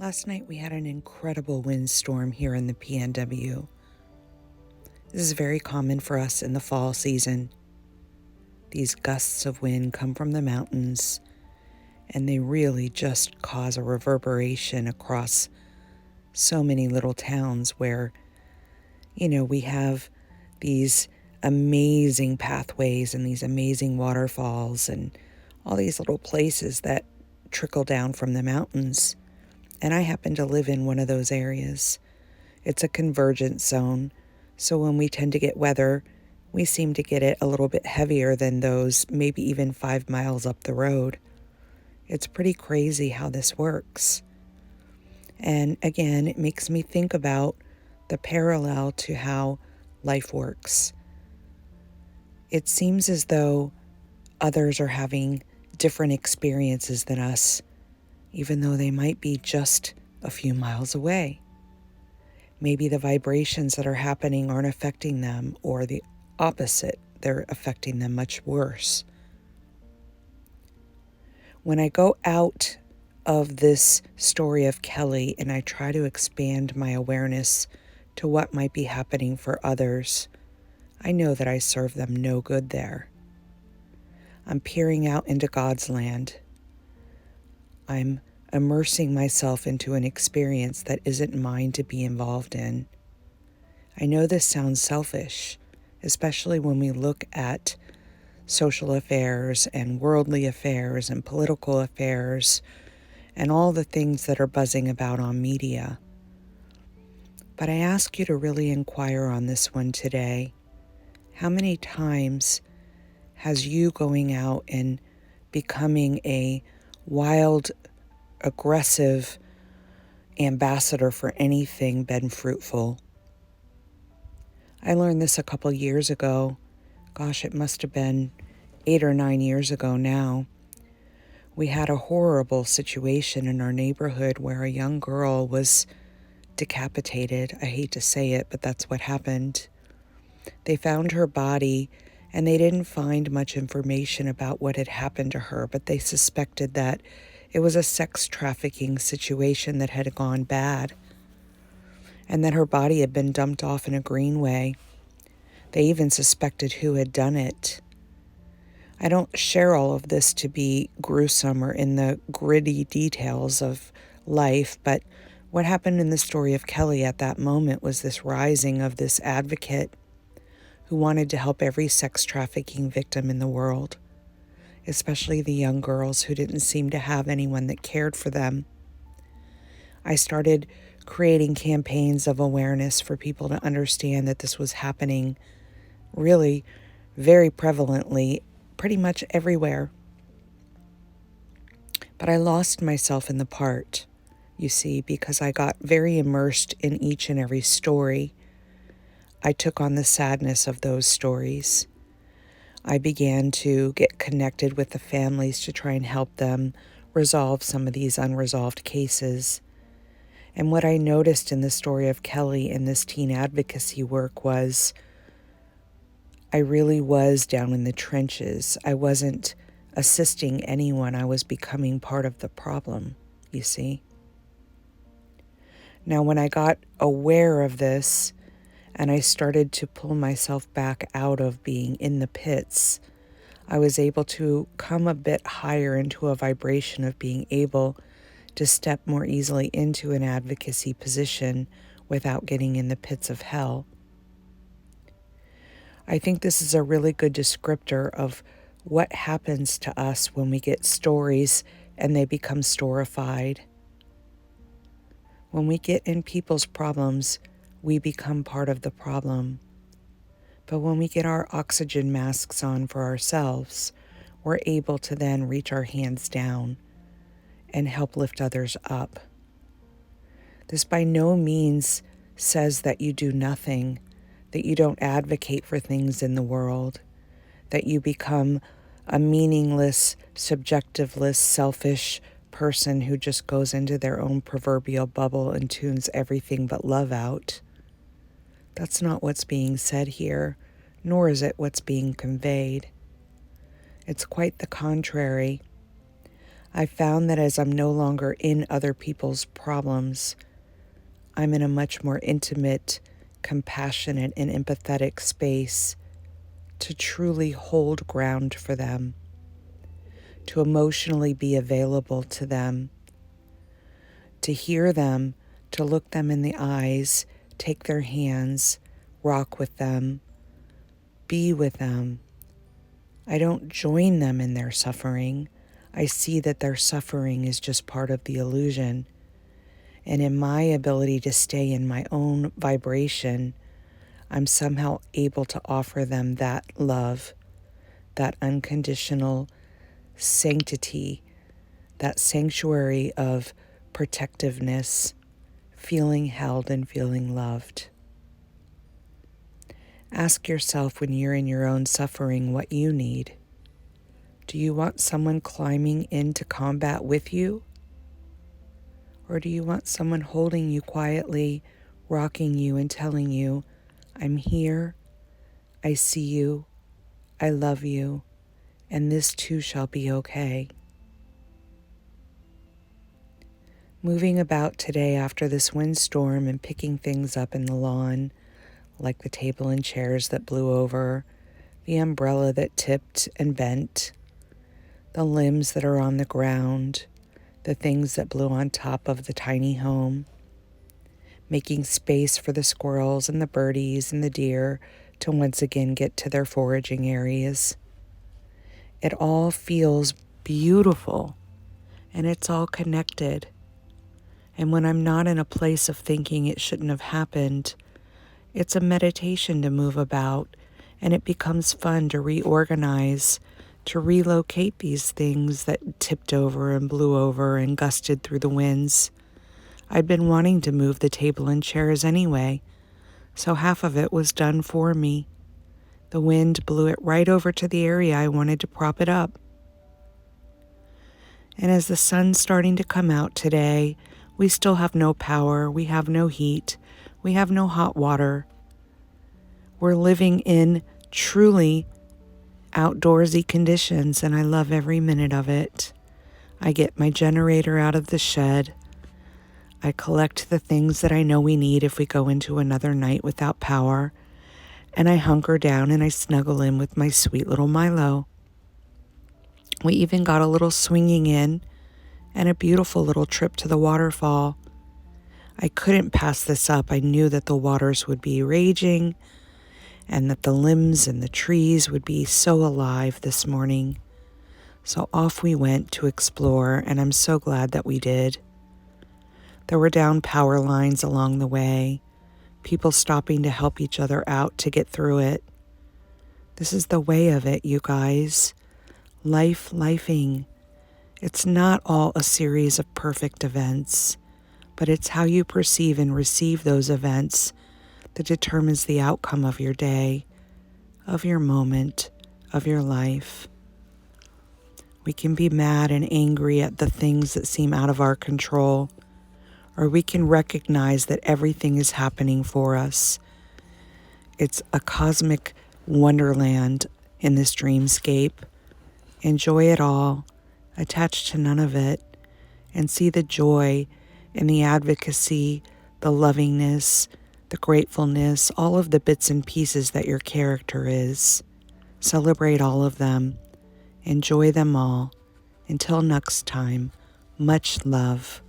Last night we had an incredible windstorm here in the PNW. This is very common for us in the fall season. These gusts of wind come from the mountains, and they really just cause a reverberation across so many little towns where, we have these amazing pathways and these amazing waterfalls and all these little places that trickle down from the mountains. And I happen to live in one of those areas. It's a convergence zone, so when we tend to get weather, we seem to get it a little bit heavier than those maybe even 5 miles up the road. It's pretty crazy how this works. And again, it makes me think about the parallel to how life works. It seems as though others are having different experiences than us, even though they might be just a few miles away. Maybe the vibrations that are happening aren't affecting them, or the opposite, they're affecting them much worse. When I go out of this story of Kelly and I try to expand my awareness to what might be happening for others, I know that I serve them no good there. I'm peering out into God's land. I'm immersing myself into an experience that isn't mine to be involved in. I know this sounds selfish, especially when we look at social affairs and worldly affairs and political affairs and all the things that are buzzing about on media. But I ask you to really inquire on this one today. How many times has you going out and becoming a wild, aggressive ambassador for anything been fruitful? I learned this a couple years ago. Gosh, it must have been 8 or 9 years ago now. We had a horrible situation in our neighborhood where a young girl was decapitated. I hate to say it, but that's what happened. They found her body, and they didn't find much information about what had happened to her, but they suspected that it was a sex trafficking situation that had gone bad, and that her body had been dumped off in a greenway. They even suspected who had done it. I don't share all of this to be gruesome or in the gritty details of life, but what happened in the story of Kelly at that moment was this rising of this advocate who wanted to help every sex trafficking victim in the world, especially the young girls who didn't seem to have anyone that cared for them. I started creating campaigns of awareness for people to understand that this was happening really very prevalently, pretty much everywhere. But I lost myself in the part, you see, because I got very immersed in each and every story. I took on the sadness of those stories. I began to get connected with the families to try and help them resolve some of these unresolved cases. And what I noticed in the story of Kelly in this teen advocacy work was I really was down in the trenches. I wasn't assisting anyone. I was becoming part of the problem, you see. Now, when I got aware of this and I started to pull myself back out of being in the pits, I was able to come a bit higher into a vibration of being able to step more easily into an advocacy position without getting in the pits of hell. I think this is a really good descriptor of what happens to us when we get stories and they become storified. When we get in people's problems, we become part of the problem. But when we get our oxygen masks on for ourselves, we're able to then reach our hands down and help lift others up. This by no means says that you do nothing, that you don't advocate for things in the world, that you become a meaningless, subjectiveless, selfish person who just goes into their own proverbial bubble and tunes everything but love out. That's not what's being said here, nor is it what's being conveyed. It's quite the contrary. I found that as I'm no longer in other people's problems, I'm in a much more intimate, compassionate, and empathetic space to truly hold ground for them, to emotionally be available to them, to hear them, to look them in the eyes, take their hands, rock with them, be with them. I don't join them in their suffering. I see that their suffering is just part of the illusion. And in my ability to stay in my own vibration, I'm somehow able to offer them that love, that unconditional sanctity, that sanctuary of protectiveness, feeling held and feeling loved. Ask yourself when you're in your own suffering what you need. Do you want someone climbing into combat with you? Or do you want someone holding you quietly, rocking you and telling you, I'm here, I see you, I love you, and this too shall be okay? Moving about today after this windstorm and picking things up in the lawn, like the table and chairs that blew over, the umbrella that tipped and bent, the limbs that are on the ground, the things that blew on top of the tiny home, making space for the squirrels and the birdies and the deer to once again get to their foraging areas. It all feels beautiful, and it's all connected. And when I'm not in a place of thinking it shouldn't have happened, it's a meditation to move about, and it becomes fun to reorganize, to relocate these things that tipped over and blew over and gusted through the winds. I'd been wanting to move the table and chairs anyway, so half of it was done for me. The wind blew it right over to the area I wanted to prop it up. And as the sun's starting to come out today, we still have no power, we have no heat, we have no hot water. We're living in truly outdoorsy conditions, and I love every minute of it. I get my generator out of the shed. I collect the things that I know we need if we go into another night without power, and I hunker down and I snuggle in with my sweet little Milo. We even got a little swinging in and a beautiful little trip to the waterfall. I couldn't pass this up. I knew that the waters would be raging and that the limbs and the trees would be so alive this morning. So off we went to explore, and I'm so glad that we did. There were down power lines along the way, people stopping to help each other out to get through it. This is the way of it, you guys. Lifing. It's not all a series of perfect events, but it's how you perceive and receive those events that determines the outcome of your day, of your moment, of your life. We can be mad and angry at the things that seem out of our control, or we can recognize that everything is happening for us. It's a cosmic wonderland in this dreamscape. Enjoy it all, attach to none of it, and see the joy in the advocacy, the lovingness, the gratefulness, all of the bits and pieces that your character is. Celebrate all of them. Enjoy them all. Until next time, much love.